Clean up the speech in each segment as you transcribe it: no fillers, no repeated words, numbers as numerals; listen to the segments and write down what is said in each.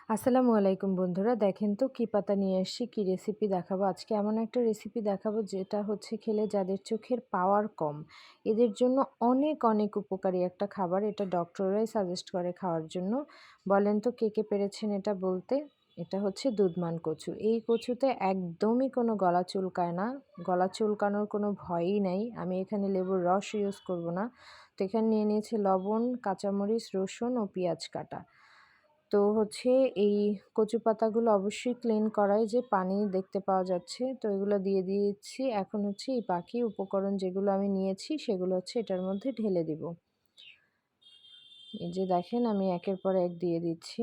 আসসালামু আলাইকুম বন্ধুরা, দেখেন তো কি পাতা নিয়ে এসেছি, কি রেসিপি দেখাবো। আজকে এমন একটা রেসিপি দেখাবো যেটা হচ্ছে খেলে যাদের চোখের পাওয়ার কম, এদের জন্য অনেক অনেক উপকারী একটা খাবার। এটা ডক্টররাই সাজেস্ট করে খাওয়ার জন্য। বলেন তো কে কে পেরেছেন এটা বলতে? এটা হচ্ছে দুধমান কচু। এই কচুতে একদমই কোনো গলা চুলকায় না, গলা চুলকানোর কোনো ভয়ই নাই। আমি এখানে লেবুর রস ইউজ করব না। তো এখানে নিয়ে নিয়েছি লবণ, কাঁচামরিচ, রসুন ও পেঁয়াজ কাটা। তো হচ্ছে এই কচু পাতাগুলো অবশ্যই ক্লিন করাই, যে পানি দেখতে পাওয়া যাচ্ছে, তো এগুলো দিয়ে দিয়েছি। এখন হচ্ছে এই বাকি উপকরণ যেগুলো আমি নিয়েছি সেগুলো হচ্ছে এটার মধ্যে ঢেলে দিব। এই যে দেখেন আমি একের পর এক দিয়ে দিচ্ছি।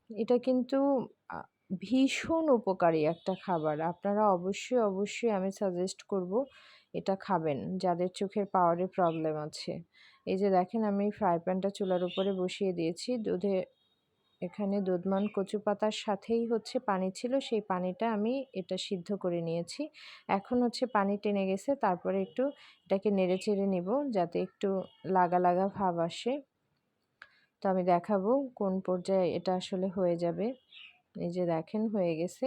এটা কিন্তু আ ভীষণ উপকারী একটা খাবার। আপনারা অবশ্যই, অবশ্যই আমি সাজেস্ট করব এটা খাবেন যাদের চোখের পাওয়ারে প্রবলেম আছে। এই যে দেখেন আমি ফ্রাই প্যানটা চুলার উপরে বসিয়ে দিয়েছি। এখানে দোদমান কচু পাতার সাথেই হচ্ছে পানি ছিল, সেই পানিটা আমি এটা সিদ্ধ করে নিয়েছি। এখন হচ্ছে পানি টেনে গেছে, তারপরে একটু এটাকে নেড়েচেড়ে নিব যাতে একটু লাগা লাগা ভাব আসে। তো আমি দেখাবো কোন পর্যায়ে এটা আসলে হয়ে যাবে। এই যে দেখেন হয়ে গেছে।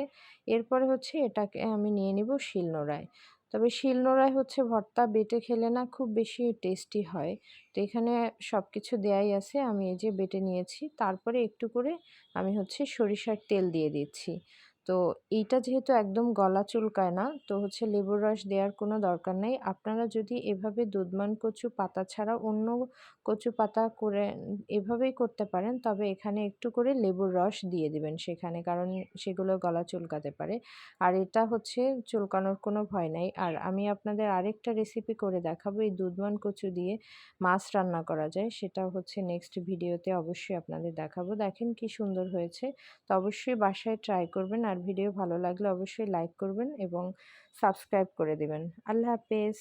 এরপরে হচ্ছে এটাকে আমি নিয়ে নিব শিলনোড়ায়। তবে শিলনোড়ায় হচ্ছে ভর্তা বেটে খেলে না খুব বেশি টেস্টি হয়। তো এখানে সবকিছু দেয়াই আছে। আমি এই যে বেটে নিয়েছি। তারপরে একটু করে আমি হচ্ছে সরিষার তেল দিয়ে দিচ্ছি। তো এইটা যেহেতু একদম গলা চুলকায় না, তো হচ্ছে লেবুর রস দেওয়ার কোনো দরকার নেই। আপনারা যদি এভাবে দুধমান কচু পাতা ছাড়া অন্য কচু পাতা করে এভাবেই করতে পারেন, তবে এখানে একটু করে লেবুর রস দিয়ে দিবেন সেখানে, কারণ সেগুলো গলা চুলকাতে পারে। আর এটা হচ্ছে চুলকানোর কোনো ভয় নাই। আর আমি আপনাদের আরেকটা রেসিপি করে দেখাবো, এই দুধমান কচু দিয়ে মাছ রান্না করা যায়, সেটা হচ্ছে নেক্সট ভিডিওতে অবশ্যই আপনাদের দেখাবো। দেখেন কি সুন্দর হয়েছে। তো অবশ্যই বাসায় ট্রাই করবেন, আর ভিডিও ভালো লাগলে অবশ্যই লাইক করবেন এবং সাবস্ক্রাইব করে দিবেন। আল্লাহ হাফেজ।